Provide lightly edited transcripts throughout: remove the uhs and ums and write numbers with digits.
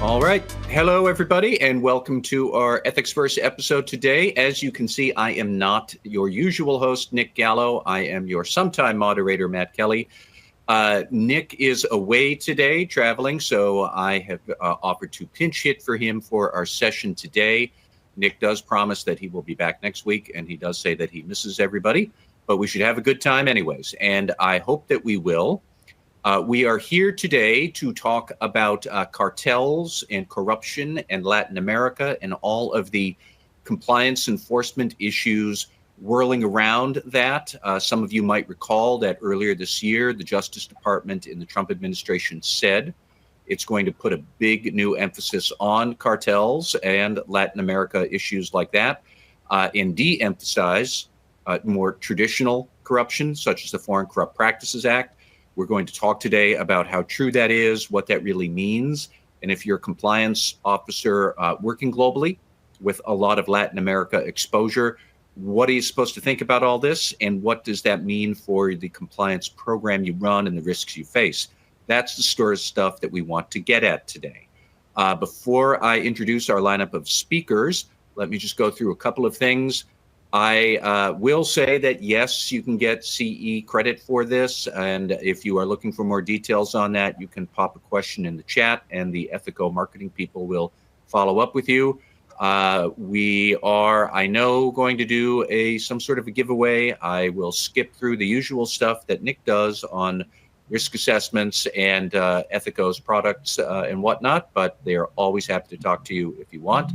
All right. Hello, everybody, and welcome to our Ethicsverse episode today. As you can see, I am not your usual host, Nick Gallo. I am your sometime moderator, Matt Kelly. Nick is away today, traveling, so I have offered to pinch hit for him for our session today. Nick does promise that he will be back next week, and he does say that he misses everybody, but we should have a good time anyways, and I hope that we will. We are here today to talk about cartels and corruption in Latin America and all of the compliance enforcement issues whirling around that. Some of you might recall that earlier this year, the Justice Department in the Trump administration said it's going to put a big new emphasis on cartels and Latin America issues like that, and de-emphasize more traditional corruption, such as the Foreign Corrupt Practices Act. We're going to talk today about how true that is, what that really means, and if you're a compliance officer working globally with a lot of Latin America exposure, what are you supposed to think about all this, and what does that mean for the compliance program you run and the risks you face? That's the sort of stuff that we want to get at today. Before I introduce our lineup of speakers, let me just go through a couple of things. I will say that, yes, you can get CE credit for this. And if you are looking for more details on that, you can pop a question in the chat and the Ethico marketing people will follow up with you. We are, I know, going to do some sort of a giveaway. I will skip through the usual stuff that Nick does on risk assessments and Ethico's products and whatnot, but they're always happy to talk to you if you want.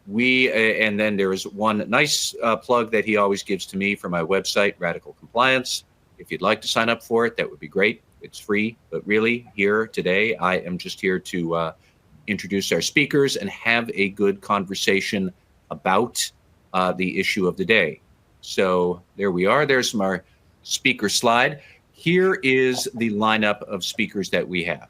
And then there is one nice plug that he always gives to me for my website, Radical Compliance. If you'd like to sign up for it, that would be great. It's free, but really here today, I am just here to introduce our speakers and have a good conversation about the issue of the day. So there we are. There's my speaker slide. Here is the lineup of speakers that we have.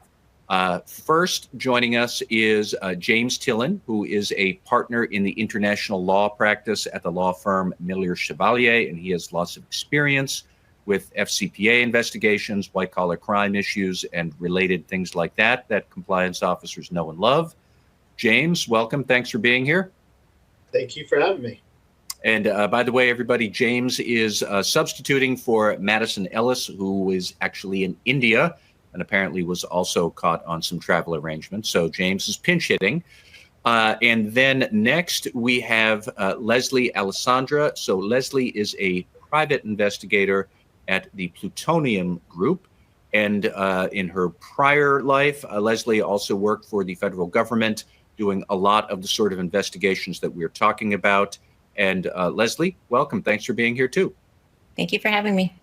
First, joining us is James Tillen, who is a partner in the international law practice at the law firm Miller Chevalier, and he has lots of experience with FCPA investigations, white-collar crime issues, and related things like that compliance officers know and love. James, welcome. Thanks for being here. Thank you for having me. And by the way, everybody, James is substituting for Madison Ellis, who is actually in India, and apparently was also caught on some travel arrangements. So James is pinch hitting. And then next we have Leslie Alessandra. So Leslie is a private investigator at the Plutonium Group. And in her prior life, Leslie also worked for the federal government, doing a lot of the sort of investigations that we're talking about. And Leslie, welcome. Thanks for being here too. Thank you for having me.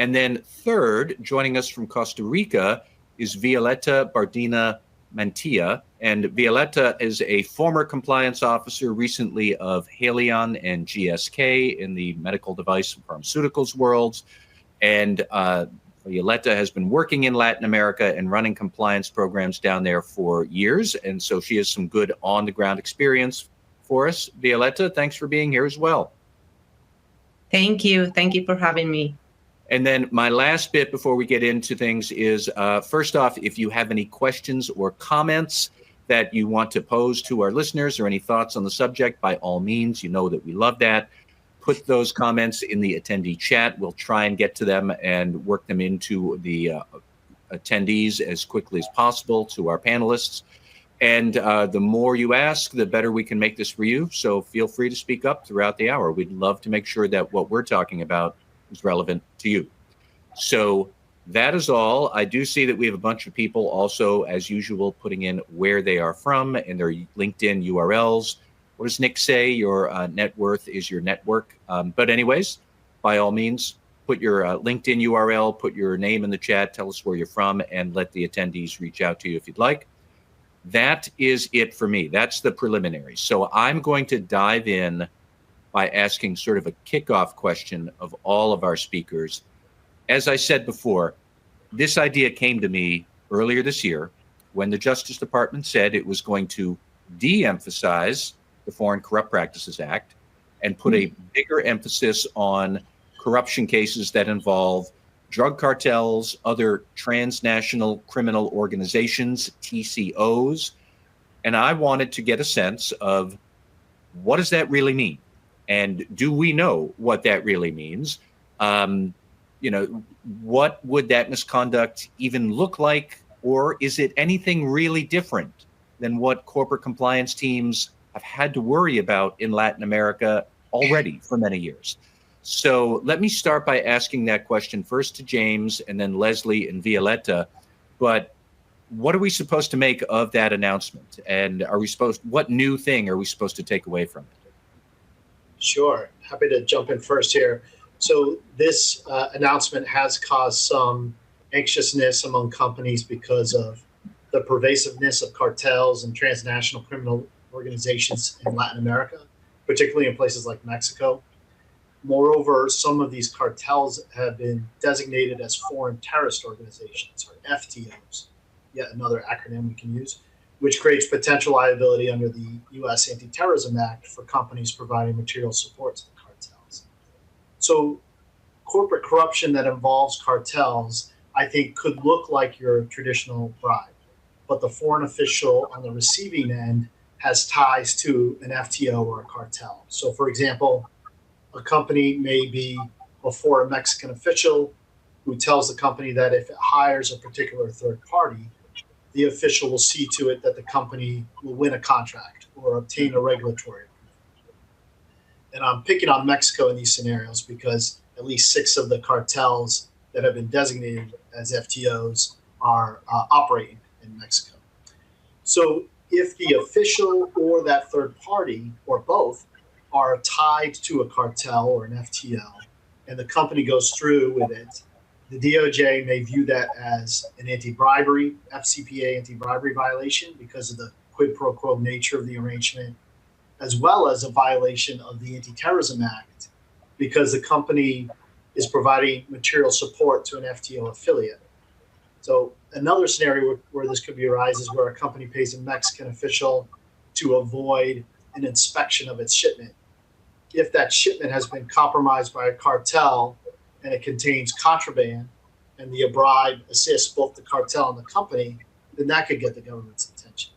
And then third, joining us from Costa Rica is Violeta Mantilla. And Violeta is a former compliance officer recently of Haleon and GSK in the medical device and pharmaceuticals worlds. And Violeta has been working in Latin America and running compliance programs down there for years. And so she has some good on-the-ground experience for us. Violeta, thanks for being here as well. Thank you. Thank you for having me. And then my last bit before we get into things is, first off, if you have any questions or comments that you want to pose to our listeners or any thoughts on the subject, by all means, you know that we love that. Put those comments in the attendee chat. We'll try and get to them and work them into the attendees as quickly as possible to our panelists. And the more you ask, the better we can make this for you. So feel free to speak up throughout the hour. We'd love to make sure that what we're talking about is relevant to you. So that is all. I do see that we have a bunch of people also, as usual, putting in where they are from and their LinkedIn URLs. What does Nick say? Your net worth is your network. But anyways, by all means, put your LinkedIn URL, put your name in the chat, tell us where you're from, and let the attendees reach out to you if you'd like. That is it for me. That's the preliminary. So I'm going to dive in by asking sort of a kickoff question of all of our speakers. As I said before, this idea came to me earlier this year when the Justice Department said it was going to de-emphasize the Foreign Corrupt Practices Act and put a bigger emphasis on corruption cases that involve drug cartels, other transnational criminal organizations, TCOs. And I wanted to get a sense of what does that really mean? And do we know what that really means? What would that misconduct even look like? Or is it anything really different than what corporate compliance teams have had to worry about in Latin America already for many years? So let me start by asking that question first to James and then Leslie and Violeta. But what are we supposed to make of that announcement? And what new thing are we supposed to take away from it? Sure. Happy to jump in first here. So this announcement has caused some anxiousness among companies because of the pervasiveness of cartels and transnational criminal organizations in Latin America, particularly in places like Mexico. Moreover, some of these cartels have been designated as foreign terrorist organizations, or FTOs, yet another acronym we can use, which creates potential liability under the U.S. Anti-Terrorism Act for companies providing material support to the cartels. So corporate corruption that involves cartels, I think, could look like your traditional bribe, but the foreign official on the receiving end has ties to an FTO or a cartel. So, for example, a company may be before a Mexican official who tells the company that if it hires a particular third party, the official will see to it that the company will win a contract or obtain a regulatory approval. And I'm picking on Mexico in these scenarios because at least 6 of the cartels that have been designated as FTOs are operating in Mexico. So if the official or that third party, or both, are tied to a cartel or an FTO, and the company goes through with it, the DOJ may view that as an anti-bribery, FCPA anti-bribery violation because of the quid pro quo nature of the arrangement, as well as a violation of the Anti-Terrorism Act because the company is providing material support to an FTO affiliate. So another scenario where this could be arises where a company pays a Mexican official to avoid an inspection of its shipment. If that shipment has been compromised by a cartel and it contains contraband and the bribe assists both the cartel and the company, then that could get the government's attention.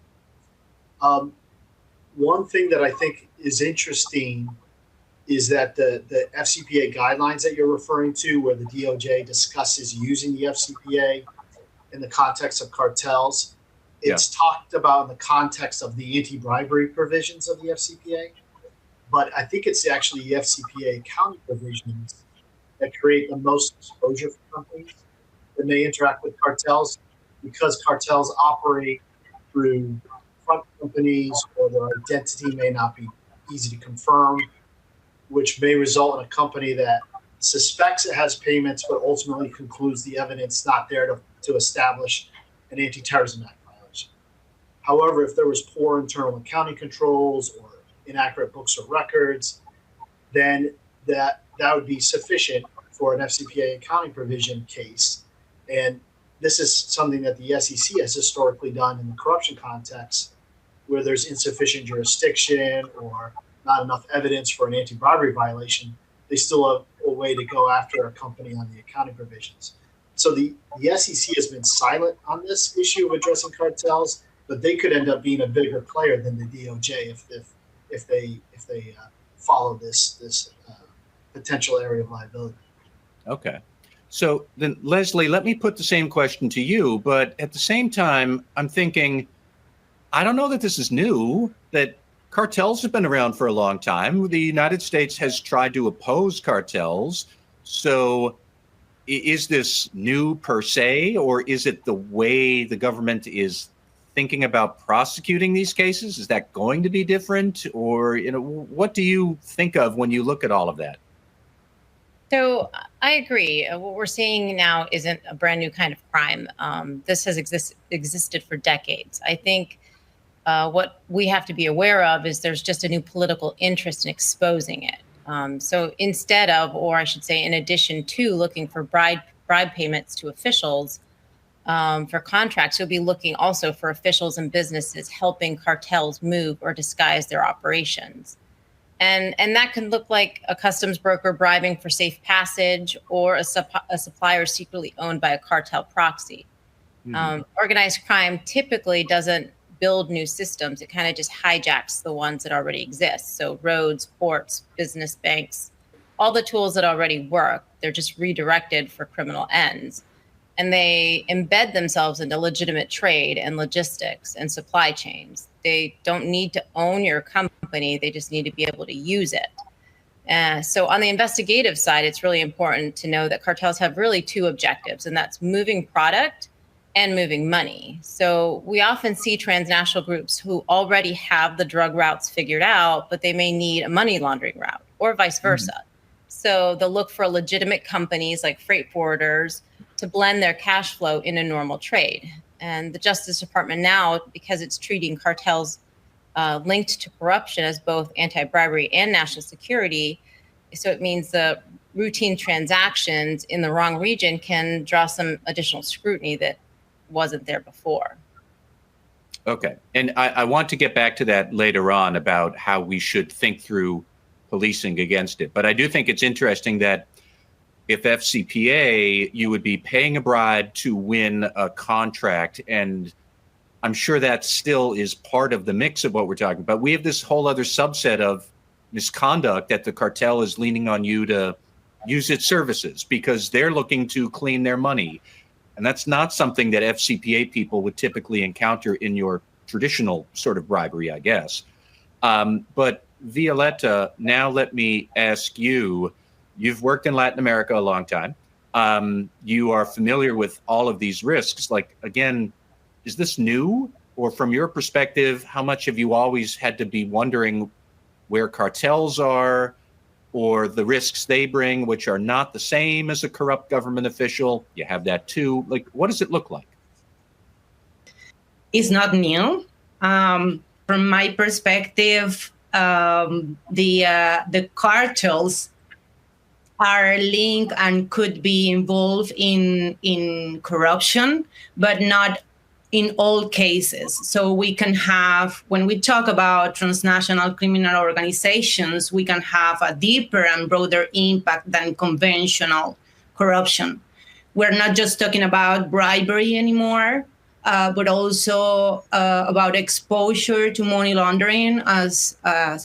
One thing that I think is interesting is that the FCPA guidelines that you're referring to, where the DOJ discusses using the FCPA in the context of cartels, it's talked about in the context of the anti-bribery provisions of the FCPA. But I think it's actually the FCPA accounting provisions that create the most exposure for companies that may interact with cartels, because cartels operate through front companies or their identity may not be easy to confirm, which may result in a company that suspects it has payments but ultimately concludes the evidence not there to establish an Anti-Terrorism Act violation. However, if there was poor internal accounting controls or inaccurate books or records, then that would be sufficient for an FCPA accounting provision case. And this is something that the SEC has historically done in the corruption context, where there's insufficient jurisdiction or not enough evidence for an anti-bribery violation. They still have a way to go after a company on the accounting provisions. So the SEC has been silent on this issue of addressing cartels, but they could end up being a bigger player than the DOJ if they follow this potential area of liability. Okay. So then, Leslie, let me put the same question to you, but at the same time, I'm thinking, I don't know that this is new, that cartels have been around for a long time. The United States has tried to oppose cartels. So is this new per se, or is it the way the government is thinking about prosecuting these cases? Is that going to be different? Or, what do you think of when you look at all of that? So I agree. What we're seeing now isn't a brand new kind of crime. This has existed for decades. I think what we have to be aware of is there's just a new political interest in exposing it. So instead of, or I should say, in addition to looking for bribe payments to officials for contracts, you'll be looking also for officials and businesses helping cartels move or disguise their operations. And that can look like a customs broker bribing for safe passage, or a supplier secretly owned by a cartel proxy. Organized crime typically doesn't build new systems. It kind of just hijacks the ones that already exist. So roads, ports, business banks, all the tools that already work, they're just redirected for criminal ends. And they embed themselves into legitimate trade and logistics and supply chains. They don't need to own your company. They just need to be able to use it. So on the investigative side, it's really important to know that cartels have really two objectives, and that's moving product and moving money. So we often see transnational groups who already have the drug routes figured out, but they may need a money laundering route, or vice versa. So they'll look for legitimate companies like freight forwarders to blend their cash flow in a normal trade. And the Justice Department now, because it's treating cartels linked to corruption as both anti-bribery and national security, so it means the routine transactions in the wrong region can draw some additional scrutiny that wasn't there before. Okay. And I want to get back to that later on about how we should think through policing against it. But I do think it's interesting that if FCPA, you would be paying a bribe to win a contract. And I'm sure that still is part of the mix of what we're talking about. We have this whole other subset of misconduct that the cartel is leaning on you to use its services because they're looking to clean their money. And that's not something that FCPA people would typically encounter in your traditional sort of bribery, I guess. But Violeta, now let me ask you, you've worked in Latin America a long time. You are familiar with all of these risks. Like, again, is this new? Or from your perspective, how much have you always had to be wondering where cartels are, or the risks they bring, which are not the same as a corrupt government official? You have that too. Like, what does it look like? It's not new. From my perspective, the cartels are linked and could be involved in corruption, but not in all cases. So we can have, when we talk about transnational criminal organizations, we can have a deeper and broader impact than conventional corruption. We're not just talking about bribery anymore, but also about exposure to money laundering, as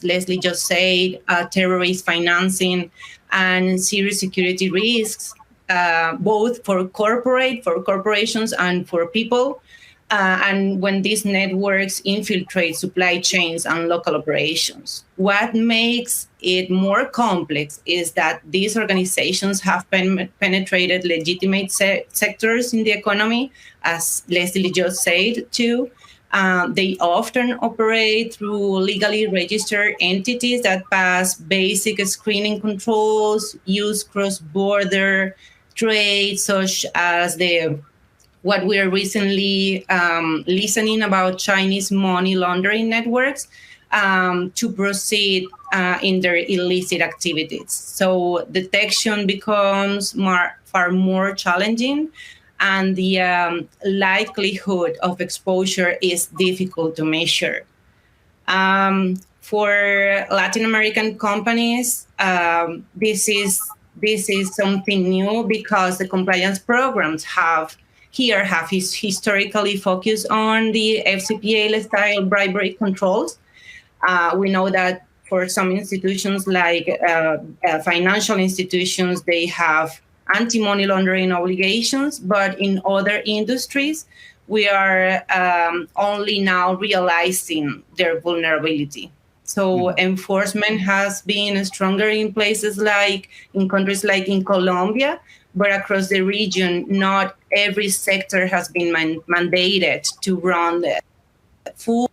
Leslie just said, terrorist financing, and serious security risks, both for corporations and for people. And when these networks infiltrate supply chains and local operations. What makes it more complex is that these organizations have penetrated legitimate sectors in the economy, as Leslie just said too. They often operate through legally registered entities that pass basic screening controls, use cross-border trade, such as what we are recently listening about Chinese money laundering networks to proceed in their illicit activities. So detection becomes far more challenging, and the likelihood of exposure is difficult to measure. For Latin American companies, this is something new because the compliance programs have historically focused on the FCPA-style bribery controls. We know that for some institutions like financial institutions, they have anti-money laundering obligations, but in other industries, we are only now realizing their vulnerability. So enforcement has been stronger in places like in countries like in Colombia, but across the region, not every sector has been mandated to run the full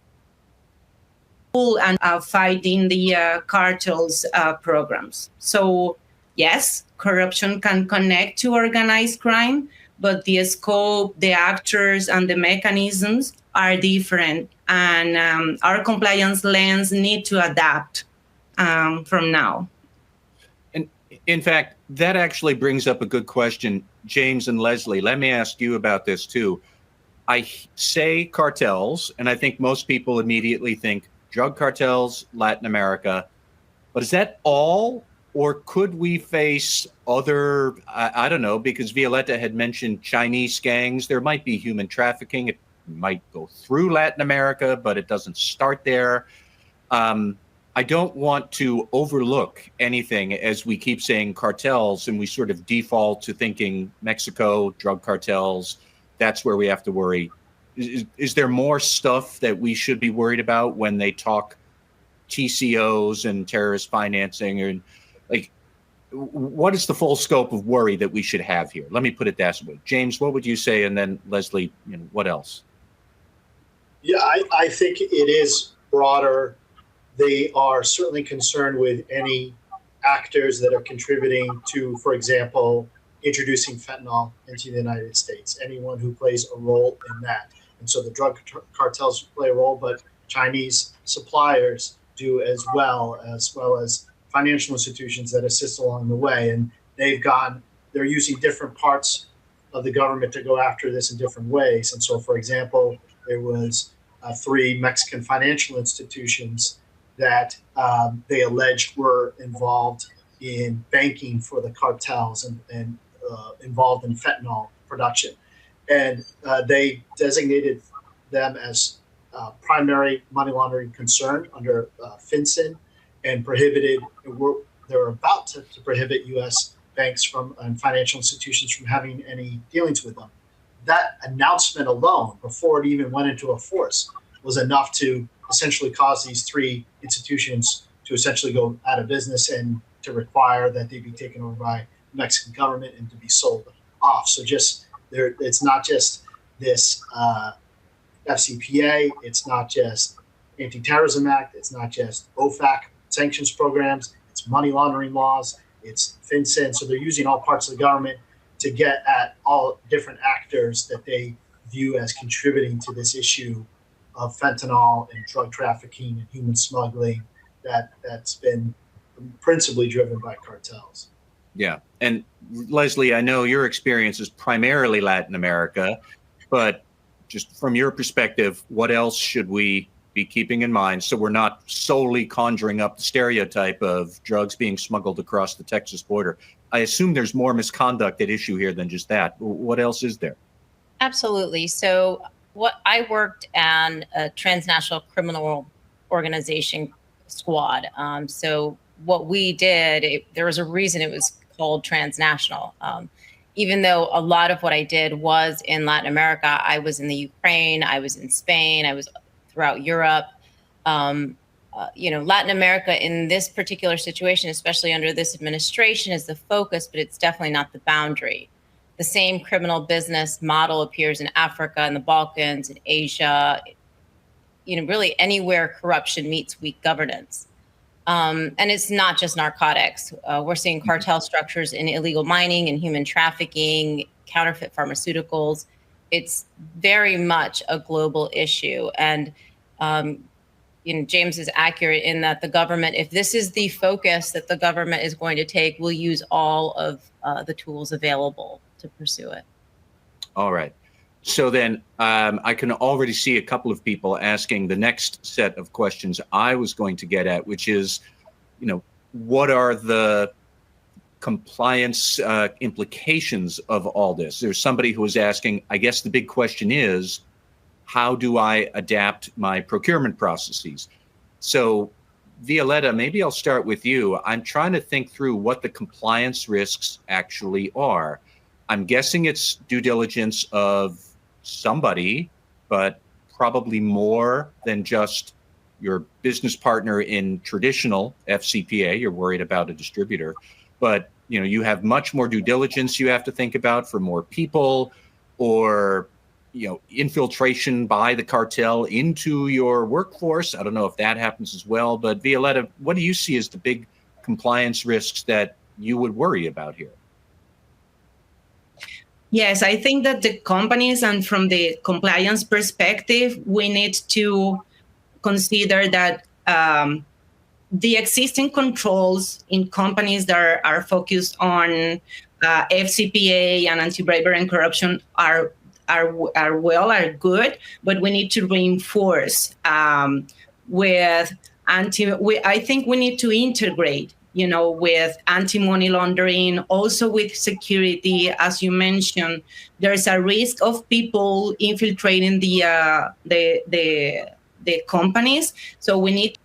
and fighting the cartels programs. So yes, corruption can connect to organized crime, but the scope, the actors, and the mechanisms are different. And our compliance lens need to adapt from now. And in fact, that actually brings up a good question. James and Leslie, let me ask you about this too. I say cartels, and I think most people immediately think drug cartels, Latin America. But is that all? Or could we face other, I don't know, because Violeta had mentioned Chinese gangs. There might be human trafficking. It might go through Latin America, but it doesn't start there. I don't want to overlook anything as we keep saying cartels and we sort of default to thinking Mexico, drug cartels, that's where we have to worry. Is there more stuff that we should be worried about when they talk TCOs and terrorist financing? And like, what is the full scope of worry that we should have here? Let me put it that way. James, what would you say? And then Leslie, what else? Yeah, I think it is broader. They are certainly concerned with any actors that are contributing to, for example, introducing fentanyl into the United States, anyone who plays a role in that. And so the drug cartels play a role, but Chinese suppliers do as well as financial institutions that assist along the way. And they're using different parts of the government to go after this in different ways. And so, for example, there was 3 Mexican financial institutions that they alleged were involved in banking for the cartels and involved in fentanyl production. And they designated them as primary money laundering concern under FinCEN and they're about to prohibit U.S. banks and financial institutions from having any dealings with them. That announcement alone, before it even went into force, was enough to essentially cause these 3 institutions to essentially go out of business and to require that they be taken over by the Mexican government and to be sold off. So it's not just this FCPA, it's not just Anti-Terrorism Act, it's not just OFAC sanctions programs, it's money laundering laws, it's FinCEN. So they're using all parts of the government to get at all different actors that they view as contributing to this issue of fentanyl and drug trafficking and human smuggling that's been principally driven by cartels. Yeah. And Leslie, I know your experience is primarily Latin America, but just from your perspective, what else should we be keeping in mind so we're not solely conjuring up the stereotype of drugs being smuggled across the Texas border? I assume there's more misconduct at issue here than just that. What else is there? Absolutely. So I worked on a transnational criminal organization squad. So what we did, there was a reason it was called transnational. Even though a lot of what I did was in Latin America, I was in the Ukraine, I was in Spain, I was throughout Europe. Latin America in this particular situation, especially under this administration, is the focus, but it's definitely not the boundary. The same criminal business model appears in Africa and the Balkans and Asia, really anywhere corruption meets weak governance. And it's not just narcotics. We're seeing cartel structures in illegal mining and human trafficking, counterfeit pharmaceuticals. It's very much a global issue. And, James is accurate in that the government, if this is the focus that the government is going to take, will use all of the tools available to pursue it. All right. So then I can already see a couple of people asking the next set of questions I was going to get at, which is, what are the compliance implications of all this? There's somebody who was asking, I guess the big question is, how do I adapt my procurement processes? So Violeta, maybe I'll start with you. I'm trying to think through what the compliance risks actually are. I'm guessing it's due diligence of somebody, but probably more than just your business partner in traditional FCPA. You're worried about a distributor, but you have much more due diligence you have to think about for more people, or infiltration by the cartel into your workforce. I don't know if that happens as well, but Violeta, what do you see as the big compliance risks that you would worry about here? Yes, I think that the companies, and from the compliance perspective, we need to consider that the existing controls in companies that are focused on FCPA and anti-bribery and corruption are good, but we need to reinforce with I think we need to integrate, with anti-money laundering, also with security. As you mentioned, there's a risk of people infiltrating the companies. So we need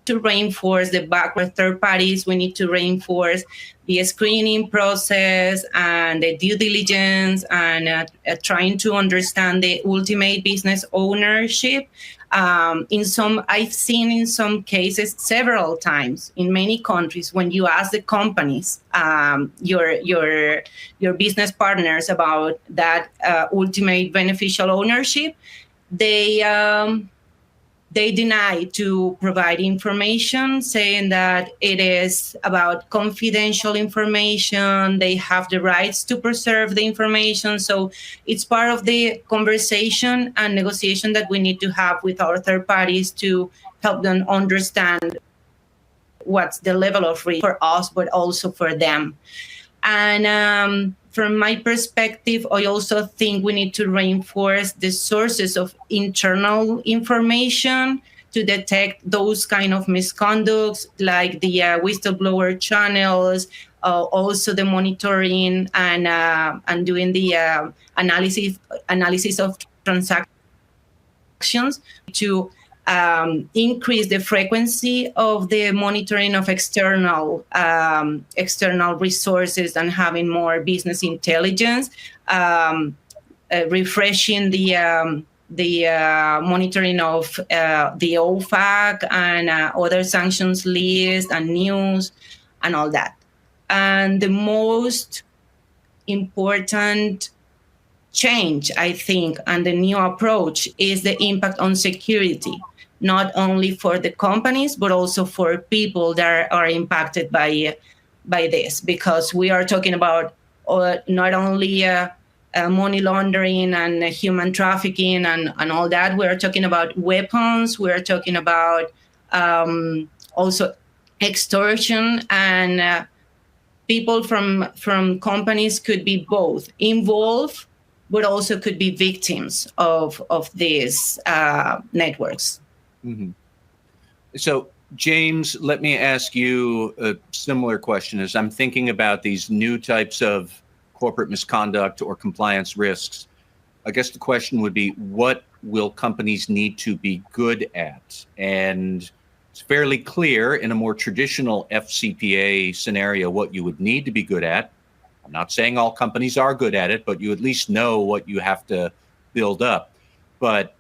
to reinforce the backward third parties. We need to reinforce the screening process and the due diligence and trying to understand the ultimate business ownership. I've seen in some cases several times in many countries, when you ask the companies, your business partners, about that ultimate beneficial ownership, they deny to provide information, saying that it is about confidential information. They have the rights to preserve the information. So it's part of the conversation and negotiation that we need to have with our third parties to help them understand what's the level of risk for us, but also for them. And from my perspective, I also think we need to reinforce the sources of internal information to detect those kind of misconducts, like the whistleblower channels, also the monitoring and doing the analysis of transactions to increase the frequency of the monitoring of external resources and having more business intelligence, refreshing the monitoring of the OFAC and other sanctions lists and news and all that. And the most important change, I think, and the new approach is the impact on security, not only for the companies, but also for people that are impacted by this, because we are talking about not only money laundering and human trafficking and all that. We are talking about weapons. We are talking about also extortion, and people from companies could be both involved, but also could be victims of these networks. Mm-hmm. So, James, let me ask you a similar question. As I'm thinking about these new types of corporate misconduct or compliance risks, I guess the question would be, what will companies need to be good at? And it's fairly clear in a more traditional FCPA scenario what you would need to be good at. I'm not saying all companies are good at it, but you at least know what you have to build up. But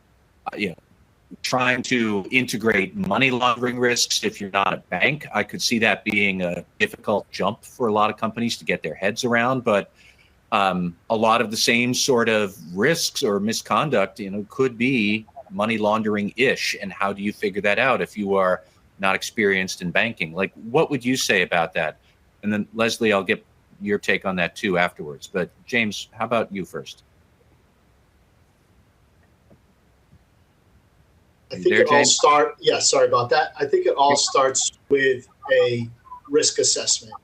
trying to integrate money laundering risks, if you're not a bank, I could see that being a difficult jump for a lot of companies to get their heads around. But a lot of the same sort of risks or misconduct, could be money laundering-ish. And how do you figure that out if you are not experienced in banking? Like, what would you say about that? And then, Leslie, I'll get your take on that too afterwards. But James, how about you first? I think it all starts. Yeah, sorry about that. I think it all starts with a risk assessment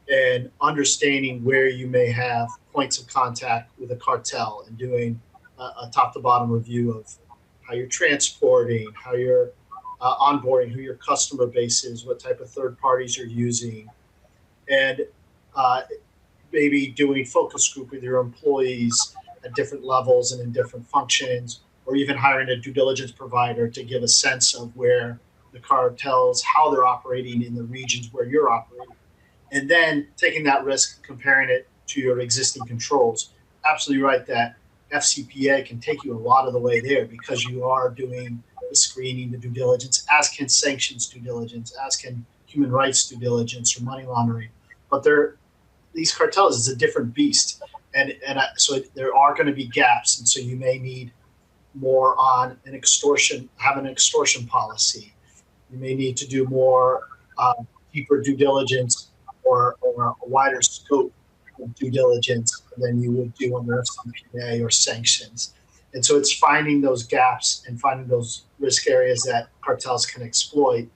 and understanding where you may have points of contact with a cartel, and doing a top-to-bottom review of how you're transporting, how you're onboarding, who your customer base is, what type of third parties you're using, and maybe doing focus group with your employees at different levels and in different functions, or even hiring a due diligence provider to give a sense of where the cartels, how they're operating in the regions where you're operating. And then taking that risk, comparing it to your existing controls. Absolutely right that FCPA can take you a lot of the way there, because you are doing the screening, the due diligence, as can sanctions due diligence, as can human rights due diligence or money laundering. But these cartels is a different beast. So there are going to be gaps. And so you may need more on an extortion policy. You may need to do more deeper due diligence or a wider scope of due diligence than you would do under FCPA or sanctions. And so it's finding those gaps and finding those risk areas that cartels can exploit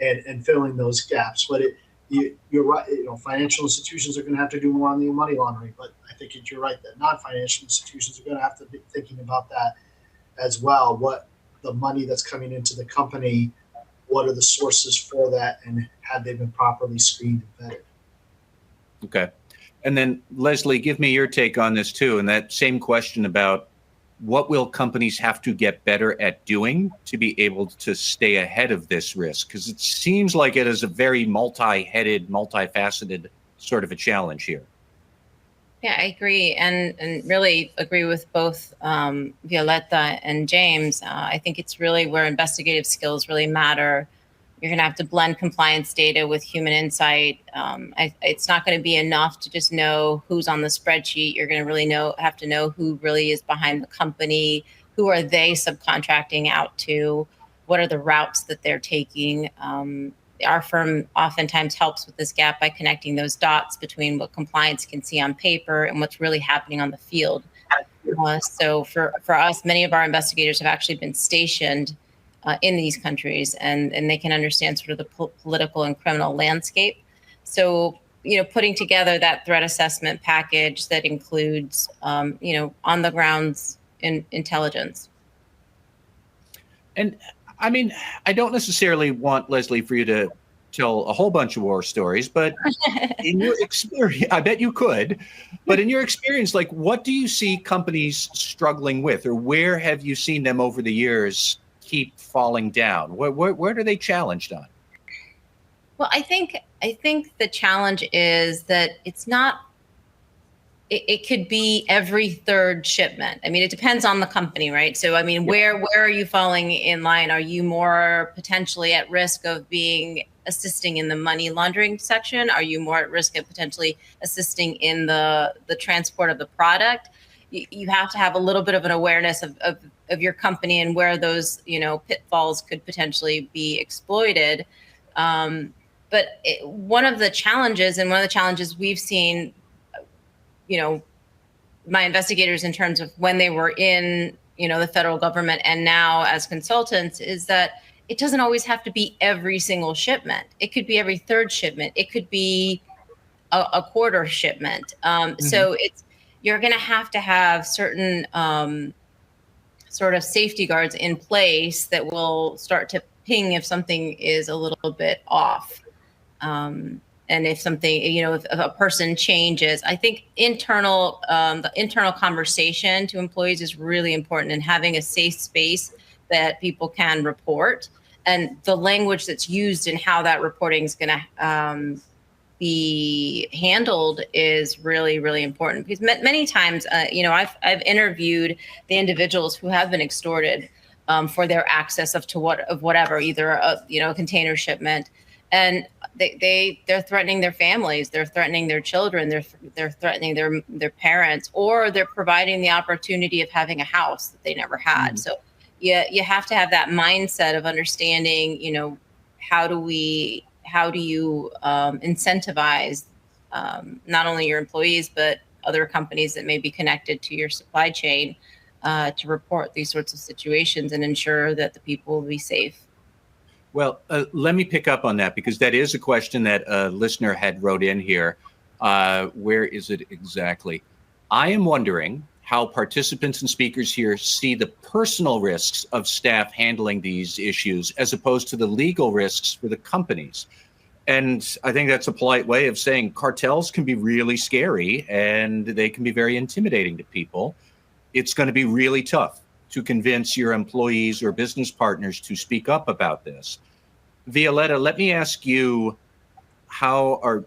and filling those gaps. But you're right, financial institutions are going to have to do more on the money laundering, but I think you're right that non-financial institutions are going to have to be thinking about that as well. What the money that's coming into the company, what are the sources for that, and have they been properly screened and vetted. Okay. And then, Leslie, give me your take on this too. And that same question about what will companies have to get better at doing to be able to stay ahead of this risk? Because it seems like it is a very multi-headed, multifaceted sort of a challenge here. Yeah, I agree, and really agree with both Violeta and James. I think it's really where investigative skills really matter. You're going to have to blend compliance data with human insight. It's not going to be enough to just know who's on the spreadsheet. You're going to really have to know who really is behind the company. Who are they subcontracting out to? What are the routes that they're taking? Our firm oftentimes helps with this gap by connecting those dots between what compliance can see on paper and what's really happening on the field. So for us, many of our investigators have actually been stationed in these countries, and they can understand sort of the political and criminal landscape. So, putting together that threat assessment package that includes, on the grounds intelligence. And I mean, I don't necessarily want, Leslie, for you to tell a whole bunch of war stories, but in your experience, I bet you could, but in your experience, like, what do you see companies struggling with, or where have you seen them over the years keep falling down? Where are they challenged on? Well, I think the challenge is that it's not. It could be every third shipment. I mean, it depends on the company, right? So, I mean, where are you falling in line? Are you more potentially at risk of assisting in the money laundering section? Are you more at risk of potentially assisting in the transport of the product? You have to have a little bit of an awareness of your company and where those, pitfalls could potentially be exploited. But one of the challenges we've seen, my investigators in terms of when they were in, the federal government and now as consultants, is that it doesn't always have to be every single shipment. It could be every third shipment. It could be a quarter shipment. So you're going to have certain sort of safety guards in place that will start to ping if something is a little bit off. And if something, if a person changes, I think the internal conversation to employees is really important, and having a safe space that people can report, and the language that's used and how that reporting is going to be handled is really, really important. Because many times, I've interviewed the individuals who have been extorted for their access of whatever, either a container shipment. And they're threatening their families, they're threatening their children, they're threatening their parents, or they're providing the opportunity of having a house that they never had. So you have to have that mindset of understanding, how do you incentivize not only your employees but other companies that may be connected to your supply chain to report these sorts of situations and ensure that the people will be safe. Well, let me pick up on that, because that is a question that a listener had wrote in here. Where is it exactly? I am wondering how participants and speakers here see the personal risks of staff handling these issues as opposed to the legal risks for the companies. And I think that's a polite way of saying cartels can be really scary and they can be very intimidating to people. It's going to be really tough to convince your employees or business partners to speak up about this. Violeta, let me ask you, how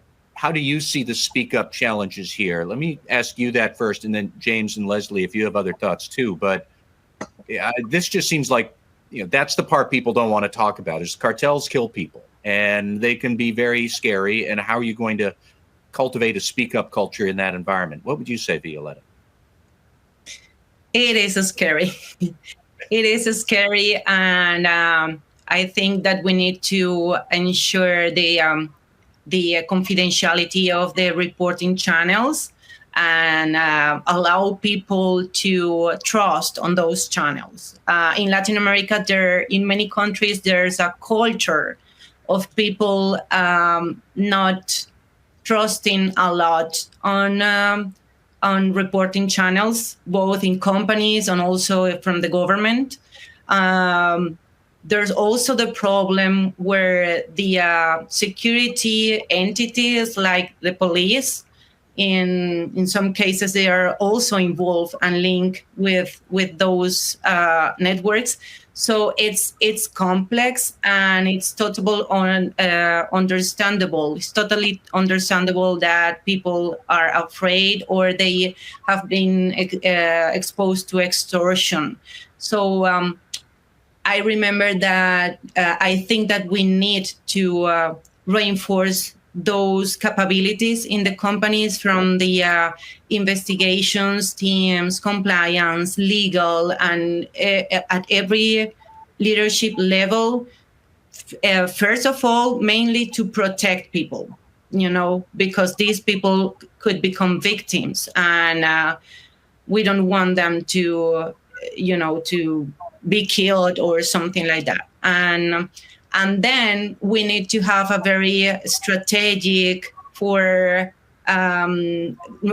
do you see the speak up challenges here? Let me ask you that first, and then James and Leslie, if you have other thoughts too. But this just seems like, that's the part people don't want to talk about, is cartels kill people and they can be very scary. And how are you going to cultivate a speak up culture in that environment? What would you say, Violeta? It is scary. It is scary, and I think that we need to ensure the confidentiality of the reporting channels and allow people to trust on those channels. In Latin America, in many countries, there's a culture of people not trusting a lot on reporting channels, both in companies and also from the government. There's also the problem where the security entities like the police, in some cases, they are also involved and linked with those networks. So it's complex, and it's totally understandable. It's totally understandable that people are afraid or they have been exposed to extortion. So I remember that I think that we need to reinforce those capabilities in the companies, from the investigations teams, compliance, legal, and at every leadership level. First of all, mainly to protect people, because these people could become victims, and we don't want them to be killed or something like that. And then we need to have a very strategic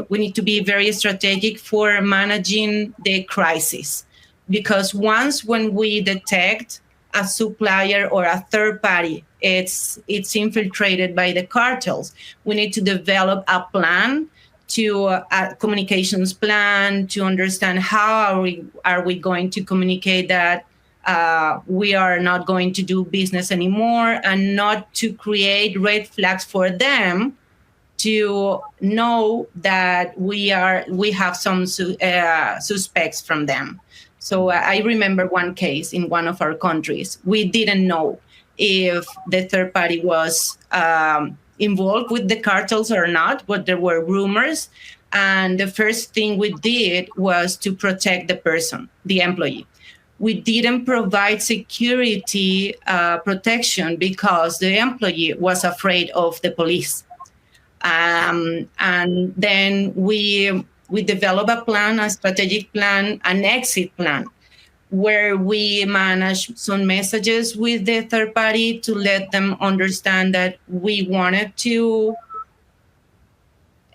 we need to be very strategic for managing the crisis, because when we detect a supplier or a third party, it's infiltrated by the cartels, we need to develop a plan, a communications plan, to understand how are we going to communicate that we are not going to do business anymore, and not to create red flags for them to know that we have some suspects from them. So I remember one case in one of our countries. We didn't know if the third party was involved with the cartels or not, but there were rumors. And the first thing we did was to protect the person, the employee. We didn't provide security protection because the employee was afraid of the police. And then we developed a plan, a strategic plan, an exit plan, where we manage some messages with the third party to let them understand that we wanted to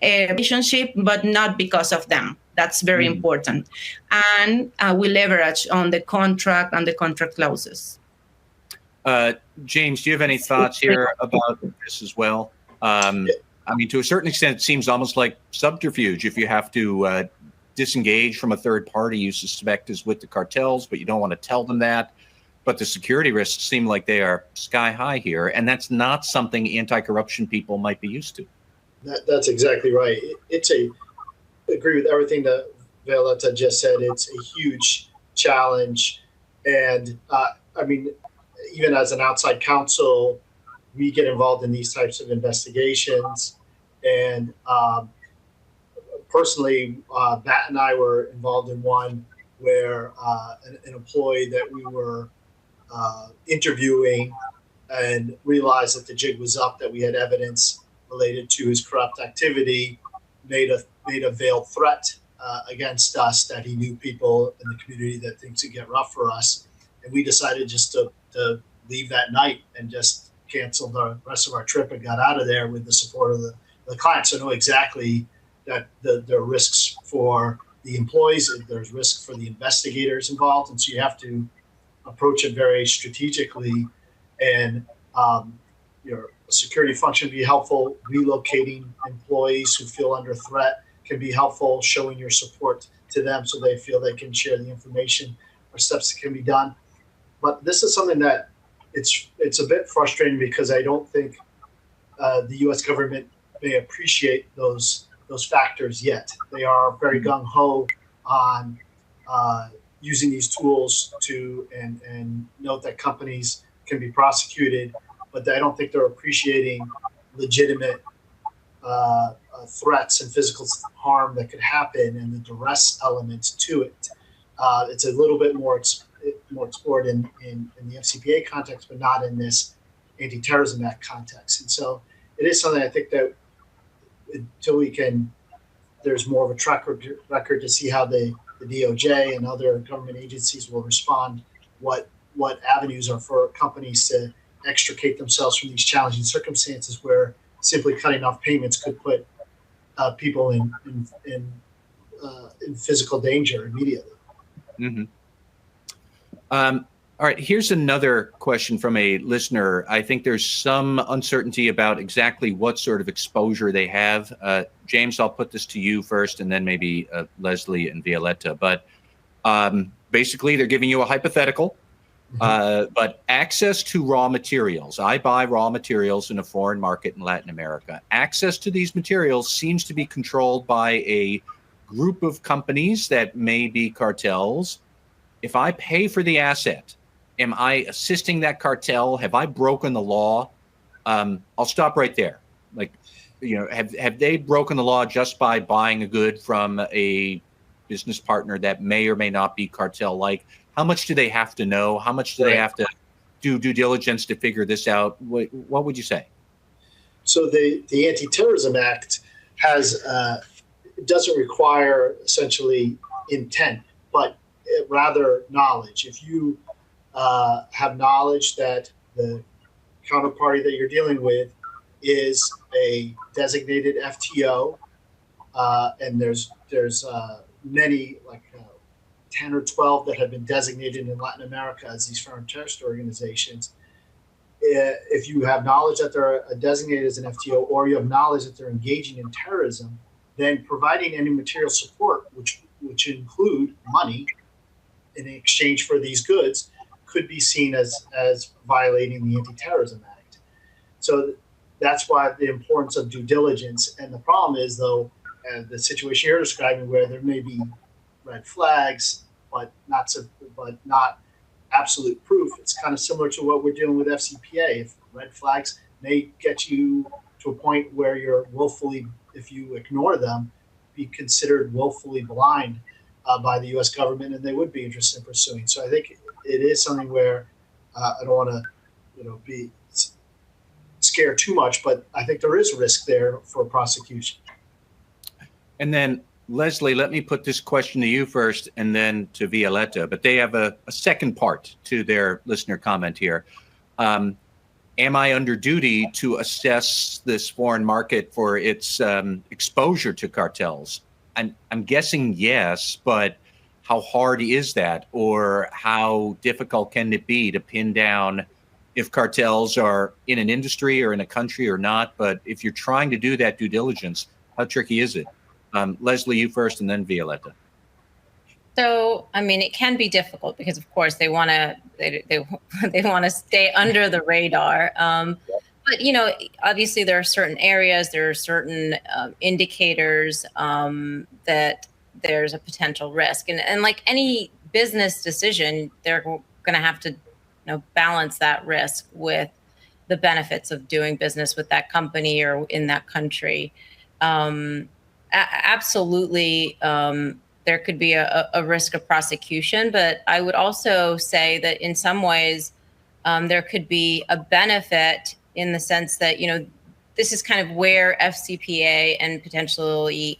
a relationship, but not because of them. That's very important. And we leverage on the contract and the contract clauses. James, do you have any thoughts here about this as well? I mean, to a certain extent, it seems almost like subterfuge. If you have to disengage from a third party you suspect is with the cartels, but you don't want to tell them that. But the security risks seem like they are sky high here, and that's not something anti-corruption people might be used to. That's exactly right. I agree with everything that Violeta just said. It's a huge challenge. And I mean, even as an outside counsel, we get involved in these types of investigations. And personally, Matt and I were involved in one where an employee that we were interviewing and realized that the jig was up, that we had evidence related to his corrupt activity, made a veiled threat against us, that he knew people in the community that things would get rough for us. And we decided just to leave that night and just cancel the rest of our trip and got out of there with the support of the client. So know exactly that there are risks for the employees, there's risk for the investigators involved. And so you have to approach it very strategically. And your security function can be helpful. Relocating employees who feel under threat can be helpful, showing your support to them so they feel they can share the information or steps that can be done. But this is something that it's a bit frustrating, because I don't think the U.S. government may appreciate those factors yet. They are very gung-ho on using these tools to and note that companies can be prosecuted, but I don't think they're appreciating legitimate threats and physical harm that could happen and the duress elements to it. It's a little bit more explored in the FCPA context, but not in this Anti-Terrorism Act context. And so it is something I think that until there's more of a track record to see how the DOJ and other government agencies will respond, what avenues are for companies to extricate themselves from these challenging circumstances where simply cutting off payments could put people in physical danger immediately. Mm-hmm. All right, here's another question from a listener. I think there's some uncertainty about exactly what sort of exposure they have. James, I'll put this to you first, and then maybe Leslie and Violeta. But basically, they're giving you a hypothetical. But access to raw materials. I buy raw materials in a foreign market in Latin America. Access to these materials seems to be controlled by a group of companies that may be cartels. If I pay for the asset, am I assisting that cartel? Have I broken the law? I'll stop right there. Like, have they broken the law just by buying a good from a business partner that may or may not be cartel-like? How much do they have to know? How much do they have to do due diligence to figure this out? What would you say? So the Anti-Terrorism Act doesn't require essentially intent, but rather knowledge. If you have knowledge that the counterparty that you're dealing with is a designated FTO, and there's many, like 10 or 12 that have been designated in Latin America as these foreign terrorist organizations. If you have knowledge that they're designated as an FTO, or you have knowledge that they're engaging in terrorism, then providing any material support, which include money in exchange for these goods, could be seen as violating the Anti-Terrorism Act. So that's why the importance of due diligence. And the problem is, though, the situation you're describing, where there may be red flags, but not absolute proof. It's kind of similar to what we're dealing with FCPA. If red flags may get you to a point where you're willfully, if you ignore them, be considered willfully blind by the U.S. government, and they would be interested in pursuing. So I think it is something where I don't want to, be scared too much, but I think there is risk there for prosecution. And then, Leslie, let me put this question to you first and then to Violeta, but they have a second part to their listener comment here. Am I under duty to assess this foreign market for its exposure to cartels? I'm guessing yes, but how hard is that, or how difficult can it be to pin down if cartels are in an industry or in a country or not? But if you're trying to do that due diligence, how tricky is it? Leslie, you first, and then Violeta. So, I mean, it can be difficult because, of course, they want to they want to stay under the radar. But obviously, there are certain areas, there are certain indicators that there's a potential risk, and like any business decision, they're going to have to balance that risk with the benefits of doing business with that company or in that country. Absolutely, there could be a risk of prosecution, but I would also say that in some ways there could be a benefit in the sense that, this is kind of where FCPA and potentially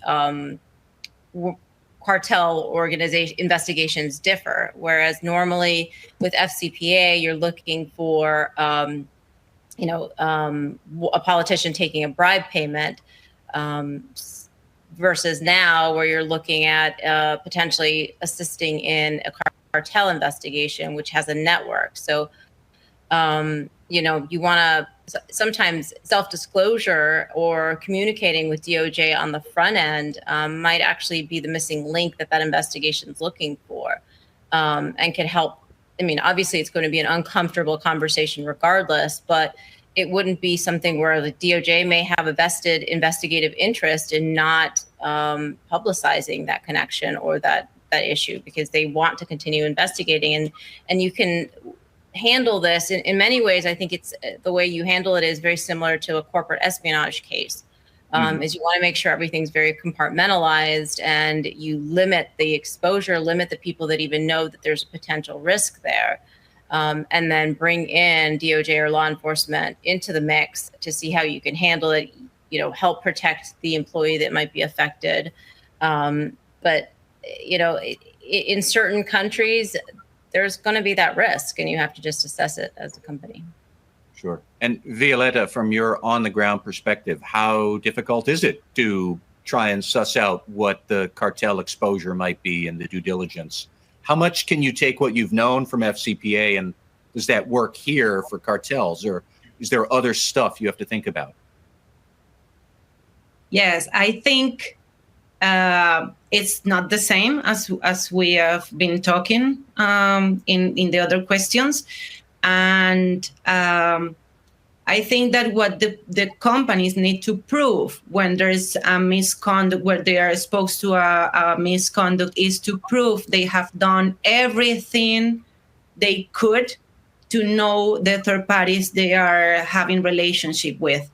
cartel organization investigations differ. Whereas normally with FCPA, you're looking for, a politician taking a bribe payment, versus now where you're looking at potentially assisting in a cartel investigation, which has a network. So, you want to sometimes self-disclosure or communicating with DOJ on the front end might actually be the missing link that investigation is looking for, and can help. I mean, obviously it's going to be an uncomfortable conversation regardless, but it wouldn't be something where the DOJ may have a vested investigative interest in not publicizing that connection or that issue, because they want to continue investigating. And you can handle this in many ways. I think it's the way you handle it is very similar to a corporate espionage case. Is you want to make sure everything's very compartmentalized, and you limit the exposure, limit the people that even know that there's a potential risk there. And then bring in DOJ or law enforcement into the mix to see how you can handle it, help protect the employee that might be affected. But, in certain countries, there's going to be that risk, and you have to just assess it as a company. Sure. And Violeta, from your on-the-ground perspective, how difficult is it to try and suss out what the cartel exposure might be in the due diligence? how much can you take what you've known from FCPA, and does that work here for cartels, or is there other stuff you have to think about? Yes, I think it's not the same as we have been talking in the other questions. And I think that what the companies need to prove when there's a misconduct, where they are exposed to a misconduct, is to prove they have done everything they could to know the third parties they are having relationship with.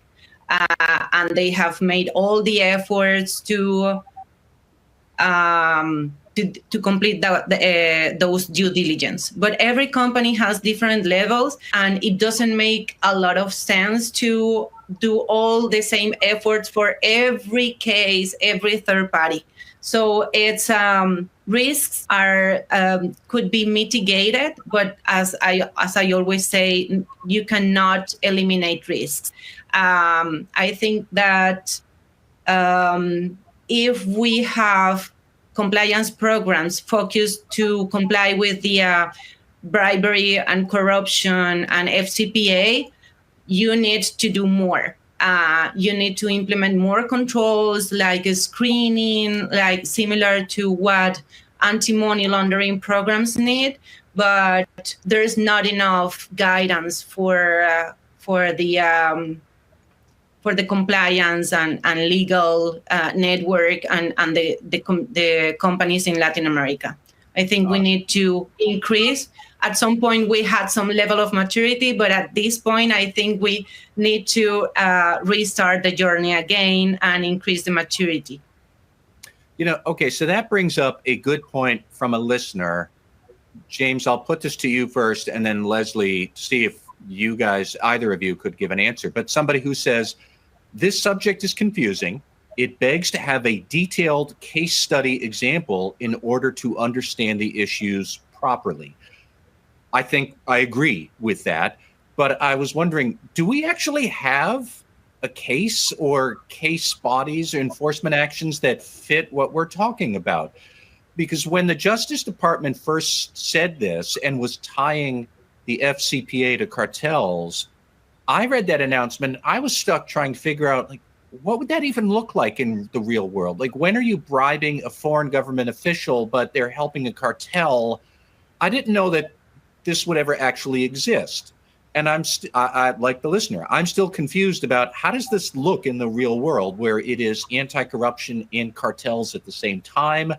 And they have made all the efforts to complete those due diligence. But every company has different levels, and it doesn't make a lot of sense to do all the same efforts for every case, every third party. So it's risks are could be mitigated, but as I always say, you cannot eliminate risks. I think that if we have compliance programs focused to comply with the bribery and corruption and FCPA, you need to do more. You need to implement more controls, like a screening, like similar to what anti-money laundering programs need. But there's not enough guidance for the compliance and legal network and the companies in Latin America. I think we need to increase. At some point, we had some level of maturity, but at this point, I think we need to restart the journey again and increase the maturity. Okay, so that brings up a good point from a listener. James, I'll put this to you first, and then Leslie, see if you guys, either of you, could give an answer. But somebody who says, this subject is confusing. It begs to have a detailed case study example in order to understand the issues properly. I think I agree with that, but I was wondering, do we actually have a case or case bodies or enforcement actions that fit what we're talking about? Because when the Justice Department first said this and was tying the FCPA to cartels, I read that announcement. I was stuck trying to figure out, like, what would that even look like in the real world? Like, when are you bribing a foreign government official, but they're helping a cartel? I didn't know that this would ever actually exist. And I like the listener, I'm still confused about how does this look in the real world, where it is anti-corruption and cartels at the same time?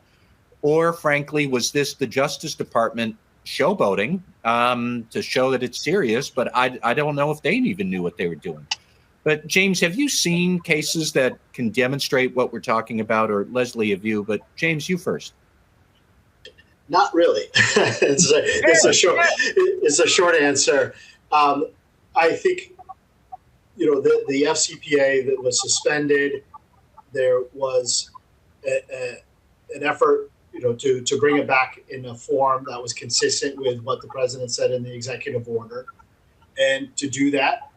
Or frankly, was this the Justice Department showboating to show that it's serious? But I don't know if they even knew what they were doing. But James, have you seen cases that can demonstrate what we're talking about? Or Leslie, have you? But James, you first. Not really. It's a short answer. I think, the FCPA that was suspended, there was an effort, to bring it back in a form that was consistent with what the president said in the executive order. And to do that,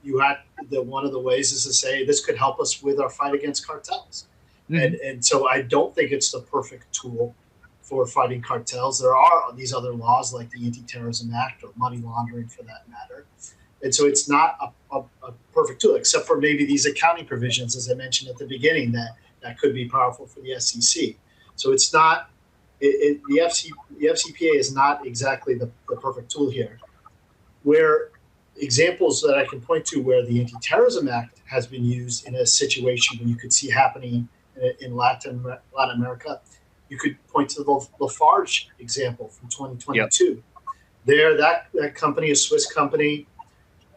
you had one of the ways is to say this could help us with our fight against cartels. Mm-hmm. And so I don't think it's the perfect tool for fighting cartels. There are these other laws like the Anti-Terrorism Act or money laundering for that matter. And so it's not a perfect tool, except for maybe these accounting provisions, as I mentioned at the beginning, that could be powerful for the SEC. So it's not, the FCPA is not exactly the perfect tool here. Where examples that I can point to where the Anti-Terrorism Act has been used in a situation where you could see happening in Latin America, you could point to the Lafarge example from 2022. Yep. There, that company, a Swiss company,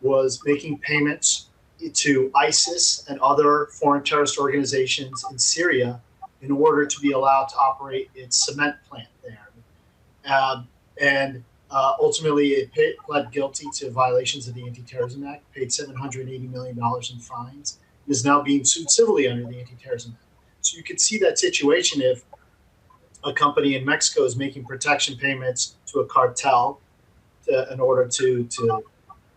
was making payments to ISIS and other foreign terrorist organizations in Syria in order to be allowed to operate its cement plant there. Ultimately, it pled guilty to violations of the Anti-Terrorism Act, paid $780 million in fines, and is now being sued civilly under the Anti-Terrorism Act. So you could see that situation if a company in Mexico is making protection payments to a cartel in order to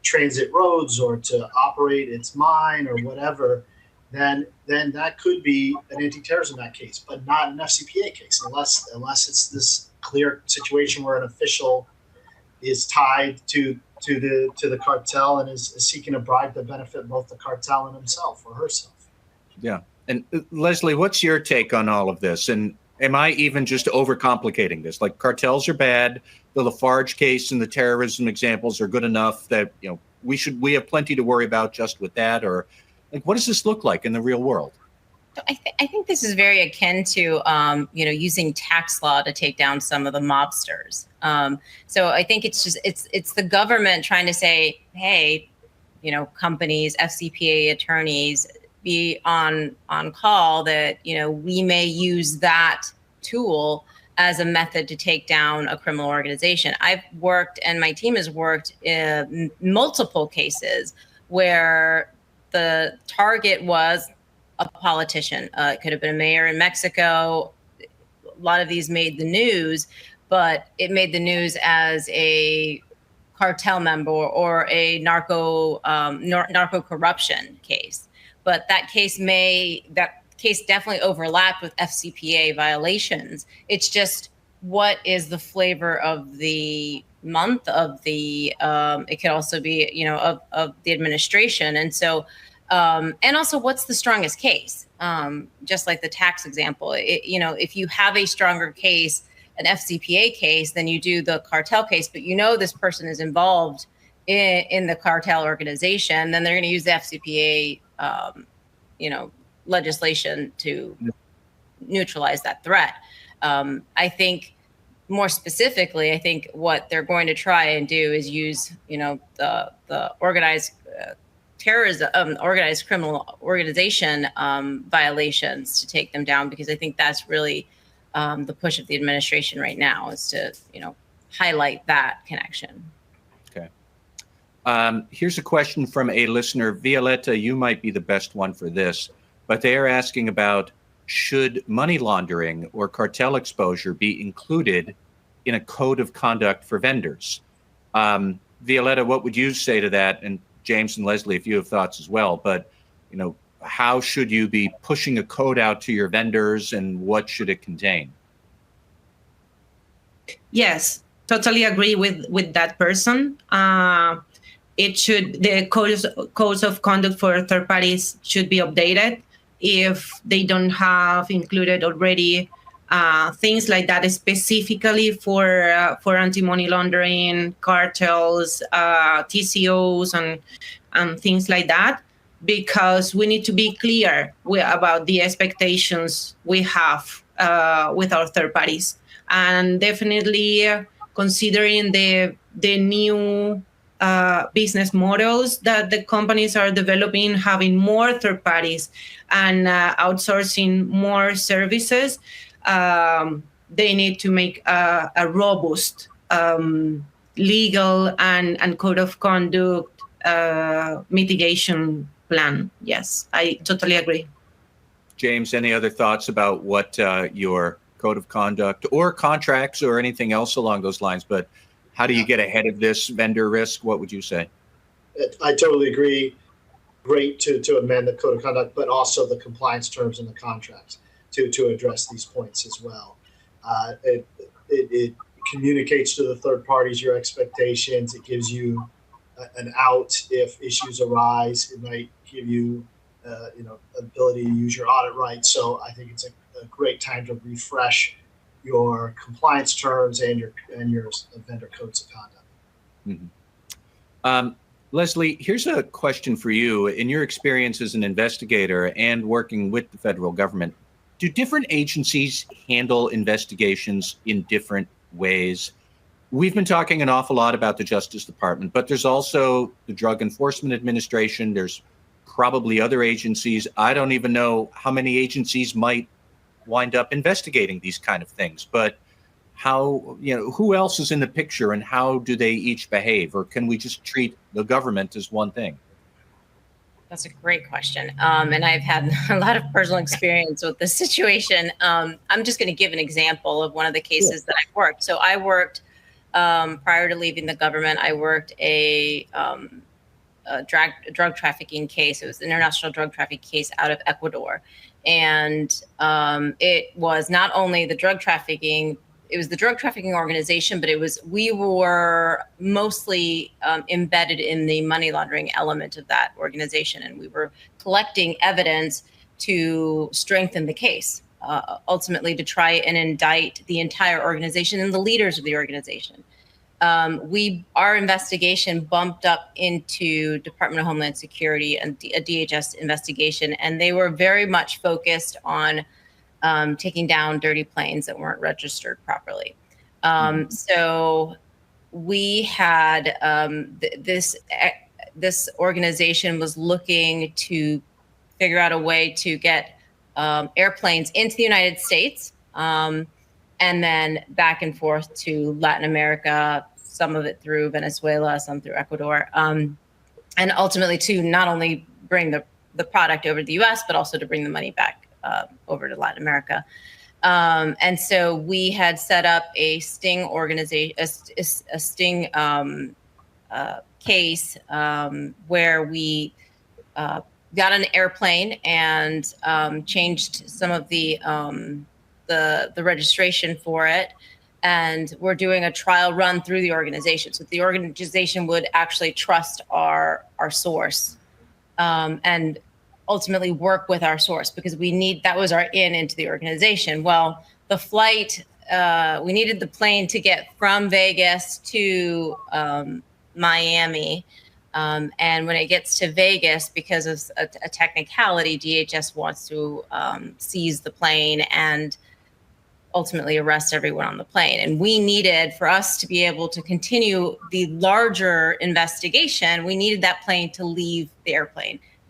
transit roads or to operate its mine or whatever, then that could be an Anti-Terrorism Act case, but not an FCPA case, unless it's this clear situation where an official is tied to the cartel and is seeking a bribe to benefit both the cartel and himself or herself. Yeah. And Leslie, what's your take on all of this? And am I even just overcomplicating this? Like, cartels are bad. The Lafarge case and the terrorism examples are good enough that, we have plenty to worry about just with that? Or like, what does this look like in the real world? I think this is very akin to, using tax law to take down some of the mobsters. So I think it's the government trying to say, hey, companies, FCPA attorneys, be on call that, we may use that tool as a method to take down a criminal organization. I've worked, and my team has worked in multiple cases where the target was a politician. It could have been a mayor in Mexico. A lot of these made the news, but it made the news as a cartel member or a narco corruption case. But that case definitely overlapped with FCPA violations. It's just, what is the flavor of the month of the? It could also be, of the administration, and so. And also, what's the strongest case? Just like the tax example, if you have a stronger case, an FCPA case, than you do the cartel case, but this person is involved in the cartel organization, then they're going to use the FCPA, legislation to neutralize that threat. I think more specifically, I think what they're going to try and do is use, the organized terrorism, organized criminal organization violations to take them down, because I think that's really the push of the administration right now, is to highlight that connection. Okay. Here's a question from a listener. Violeta, you might be the best one for this, but they are asking about, should money laundering or cartel exposure be included in a code of conduct for vendors? Violeta, what would you say to that? And James and Leslie, if you have thoughts as well, but how should you be pushing a code out to your vendors, and what should it contain? Yes, totally agree with that person. The codes of conduct for third parties should be updated if they don't have included already things like that, specifically for anti-money laundering, cartels, TCOs, and things like that, because we need to be clear about the expectations we have with our third parties, and definitely considering the new business models that the companies are developing, having more third parties and outsourcing more services. They need to make a robust legal and code of conduct mitigation plan. Yes, I totally agree. James, any other thoughts about what your code of conduct or contracts or anything else along those lines, but how do you get ahead of this vendor risk? What would you say? I totally agree. Great to amend the code of conduct, but also the compliance terms in the contracts to address these points as well. It communicates to the third parties your expectations. It gives you an out if issues arise. It might give you, ability to use your audit rights. So I think it's a great time to refresh your compliance terms and your vendor codes of conduct. Mm-hmm. Leslie, here's a question for you. In your experience as an investigator and working with the federal government, do different agencies handle investigations in different ways? We've been talking an awful lot about the Justice Department, but there's also the Drug Enforcement Administration. There's probably other agencies. I don't even know how many agencies might wind up investigating these kind of things, but how, who else is in the picture and how do they each behave? Or can we just treat the government as one thing? That's a great question. And I've had a lot of personal experience with this situation. I'm just going to give an example of one of the cases that I've worked. So I worked, prior to leaving the government, I worked a drug trafficking case. It was an international drug trafficking case out of Ecuador. And it was not only the drug trafficking, the drug trafficking organization, but we were mostly embedded in the money laundering element of that organization, and we were collecting evidence to strengthen the case, ultimately to try and indict the entire organization and the leaders of the organization. Our investigation bumped up into Department of Homeland Security and a DHS investigation, and they were very much focused on taking down dirty planes that weren't registered properly. So we had this organization was looking to figure out a way to get airplanes into the United States, and then back and forth to Latin America, some of it through Venezuela, some through Ecuador, and ultimately to not only bring the product over to the US, but also to bring the money back over to Latin America. And so we had set up a sting organization, a sting case where we got an airplane and changed some of the registration for it. And we're doing a trial run through the organization. So the organization would actually trust our source and ultimately work with our source, because that was our into the organization. Well, the flight, we needed the plane to get from Vegas to Miami. And when it gets to Vegas, because of a technicality, DHS wants to seize the plane and ultimately arrest everyone on the plane. And we needed, for us to be able to continue the larger investigation, we needed that plane to leave the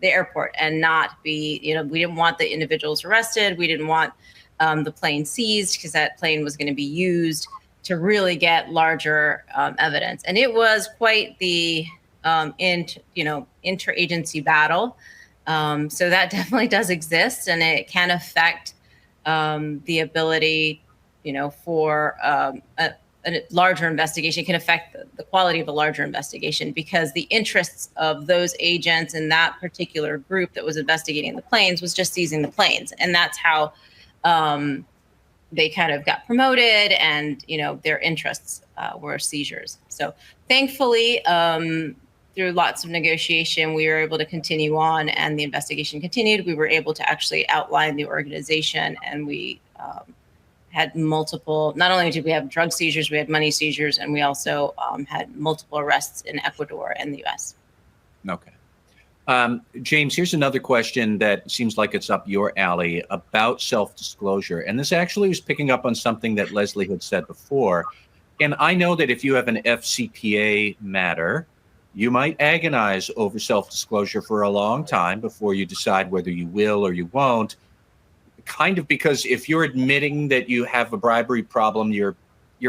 airport and not be, we didn't want the individuals arrested. We didn't want the plane seized, because that plane was going to be used to really get larger evidence. And it was quite the interagency battle. So that definitely does exist, and it can affect the ability, for a larger investigation, can affect the quality of a larger investigation, because the interests of those agents in that particular group that was investigating the planes was just seizing the planes. And that's how they kind of got promoted, and, their interests were seizures. So thankfully, through lots of negotiation, we were able to continue on, and the investigation continued. We were able to actually outline the organization, and we had multiple, not only did we have drug seizures, we had money seizures, and we also had multiple arrests in Ecuador and the US. Okay. James, here's another question that seems like it's up your alley about self-disclosure. And this actually was picking up on something that Leslie had said before. And I know that if you have an FCPA matter, you might agonize over self-disclosure for a long time before you decide whether you will or you won't. Kind of because if you're admitting that you have a bribery problem, you're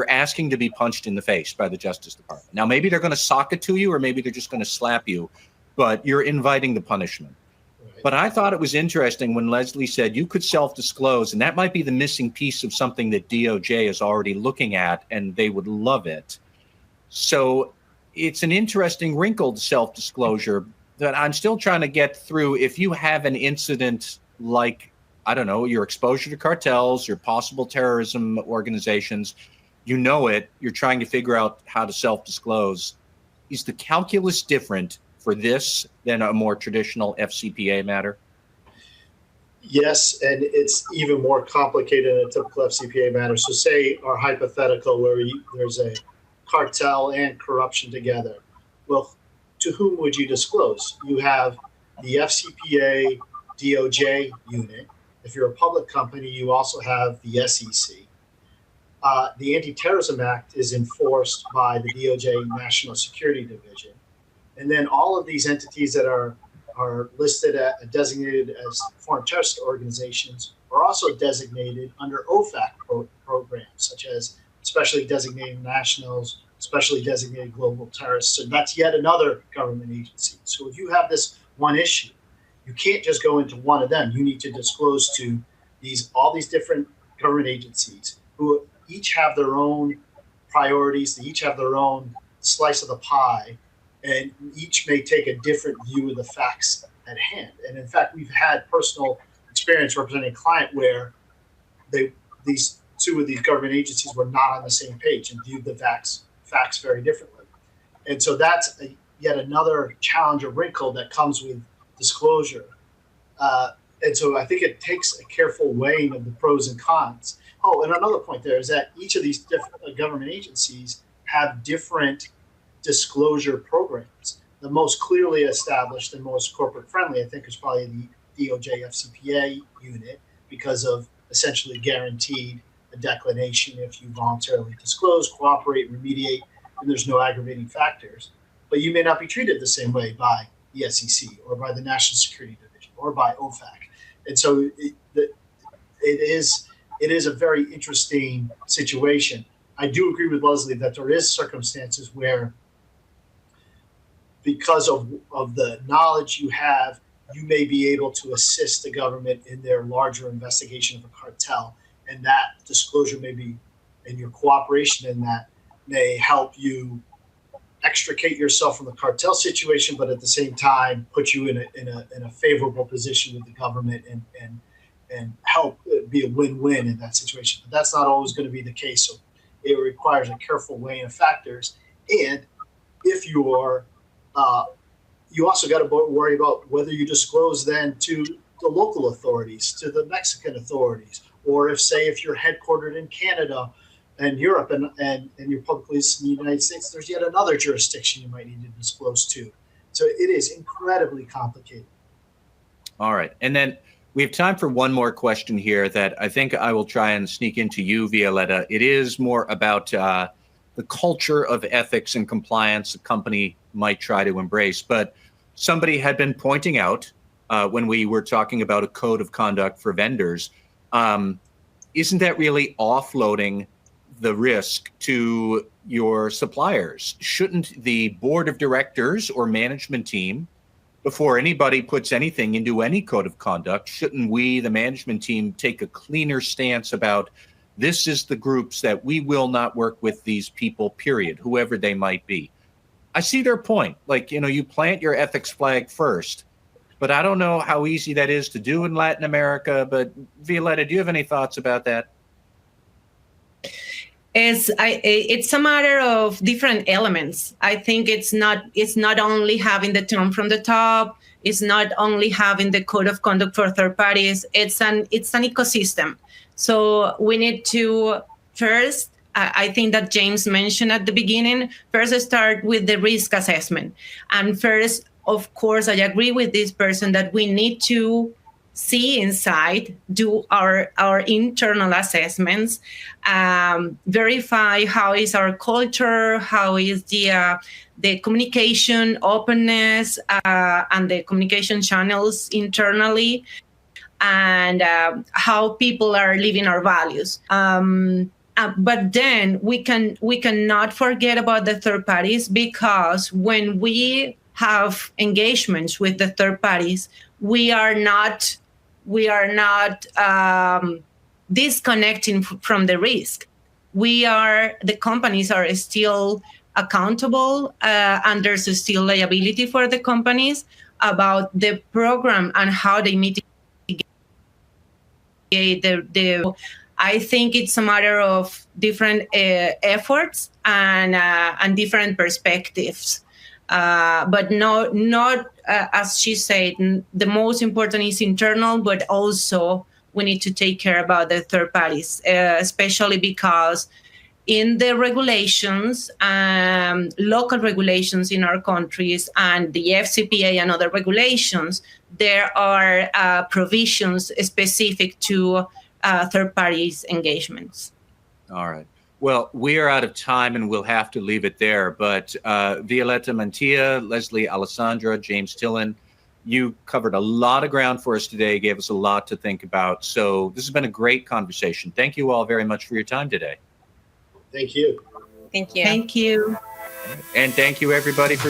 asking to be punched in the face by the Justice Department. Now, maybe they're going to sock it to you, or maybe they're just going to slap you, but you're inviting the punishment. Right. But I thought it was interesting when Leslie said you could self-disclose, and that might be the missing piece of something that DOJ is already looking at, and they would love it. So it's an interesting wrinkle to self-disclosure that I'm still trying to get through. If you have an incident like, I don't know, your exposure to cartels, your possible terrorism organizations, you're trying to figure out how to self-disclose. Is the calculus different for this than a more traditional FCPA matter? Yes, and it's even more complicated in a typical FCPA matter. So say our hypothetical where there's a cartel and corruption together. Well, to whom would you disclose? You have the FCPA DOJ unit. If you're a public company, you also have the SEC. The Anti-Terrorism Act is enforced by the DOJ National Security Division. And then all of these entities that are listed designated as foreign terrorist organizations are also designated under OFAC programs, such as specially designated nationals, specially designated global terrorists. And that's yet another government agency. So if you have this one issue, you can't just go into one of them. You need to disclose to all these different government agencies who each have their own priorities. They each have their own slice of the pie, and each may take a different view of the facts at hand. And in fact, we've had personal experience representing a client where these two of these government agencies were not on the same page and viewed the facts very differently. And so that's yet another challenge or wrinkle that comes with disclosure. And so I think it takes a careful weighing of the pros and cons. Oh, and another point there is that each of these different government agencies have different disclosure programs. The most clearly established and most corporate friendly, I think, is probably the DOJ FCPA unit, because of essentially guaranteed a declination if you voluntarily disclose, cooperate, remediate, and there's no aggravating factors. But you may not be treated the same way by the SEC or by the National Security Division or by OFAC. And so it is a very interesting situation. I do agree with Leslie that there is circumstances where, because of the knowledge you have, you may be able to assist the government in their larger investigation of a cartel. And that disclosure may be, and your cooperation in that may help you extricate yourself from the cartel situation, but at the same time put you in a favorable position with the government and help be a win-win in that situation. But that's not always going to be the case. So it requires a careful weighing of factors. And if you are, you also got to worry about whether you disclose then to the local authorities, to the Mexican authorities, or if you're headquartered in Canada and Europe and you're publicly listed in the United States, there's yet another jurisdiction you might need to disclose to. So it is incredibly complicated. All right. And then we have time for one more question here that I think I will try and sneak into you, Violeta. It is more about the culture of ethics and compliance a company might try to embrace. But somebody had been pointing out when we were talking about a code of conduct for vendors, isn't that really offloading the risk to your suppliers? Shouldn't the board of directors or management team, before anybody puts anything into any code of conduct, shouldn't we, the management team, take a cleaner stance about this is the groups that we will not work with these people, period, whoever they might be? I see their point. Like, you plant your ethics flag first, but I don't know how easy that is to do in Latin America. But Violeta, do you have any thoughts about that? It's a matter of different elements. I think it's not only having the tone from the top. It's not only having the code of conduct for third parties. It's an ecosystem. So we need to first, I think that James mentioned at the beginning, first start with the risk assessment. And first, of course, I agree with this person that we need to see inside, do our internal assessments, verify how is our culture, how is the communication openness and the communication channels internally, and how people are living our values. But then we cannot forget about the third parties, because when we have engagements with the third parties, we are not disconnecting from the risk. The companies are still accountable, and there's still liability for the companies about the program and how they mitigate I think it's a matter of different efforts and different perspectives. But not as she said, the most important is internal, but also we need to take care about the third parties, especially because in the regulations, local regulations in our countries and the FCPA and other regulations, there are provisions specific to third parties engagements. All right. Well, we are out of time and we'll have to leave it there. But Violeta Mantilla, Leslie, Alessandra, James Tillen, you covered a lot of ground for us today, gave us a lot to think about. So this has been a great conversation. Thank you all very much for your time today. Thank you. Thank you. Thank you. And thank you, everybody, for